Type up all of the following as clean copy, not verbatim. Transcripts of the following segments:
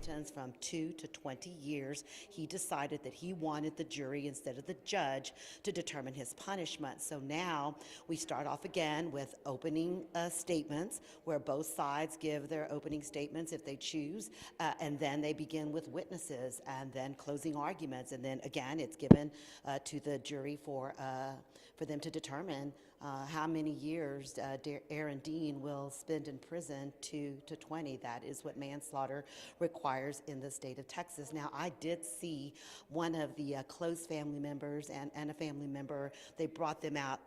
sentence from 2 to 20 years. He decided that he wanted the jury instead of the judge to determine his punishment. So now we start off again with opening statements where both sides give their opening statements if they choose, and then they begin with witnesses and then closing arguments, and then again it's given to the jury for them to determine how many years Aaron Dean will spend in prison, 2 to 20. That is what manslaughter requires in the state of Texas. Now, I did see one of the close family members and a family member. They brought them out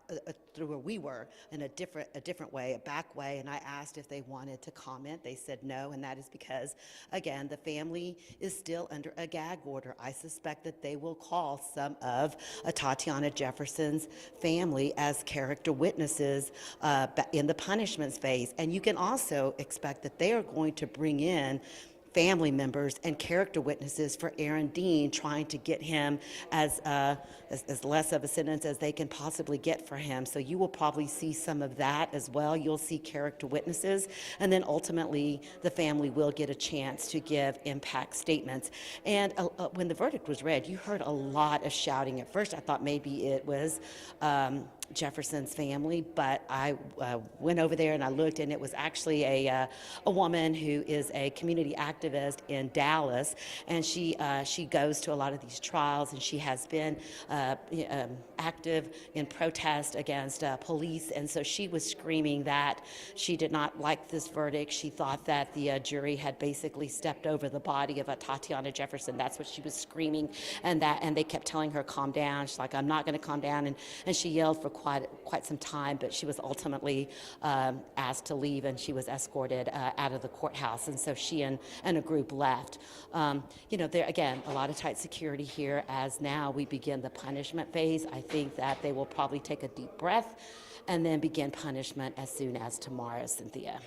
through where we were in a different way, a back way, and I asked if they wanted to comment. They said no, and that is because, again, the family is still under a gag order. I suspect that they will call some of Atatiana Jefferson's family as character witnesses in the punishments phase. And you can also expect that they are going to bring in family members and character witnesses for Aaron Dean, trying to get him as less of a sentence as they can possibly get for him. So you will probably see some of that as well. You'll see character witnesses, and then ultimately the family will get a chance to give impact statements. And when the verdict was read, you heard a lot of shouting. At first I thought maybe it was Jefferson's family, but I went over there and I looked, and it was actually a woman who is a community activist in Dallas, and she goes to a lot of these trials, and she has been active in protest against police, and so she was screaming that she did not like this verdict. She thought that the jury had basically stepped over the body of Atatiana Jefferson. That's what she was screaming, and they kept telling her, calm down. She's like, I'm not going to calm down, and she yelled for quite some time, but she was ultimately asked to leave, and she was escorted out of the courthouse, and so she and a group left. There again, a lot of tight security here as now we begin the punishment phase. I think that they will probably take a deep breath and then begin punishment as soon as tomorrow, Cynthia.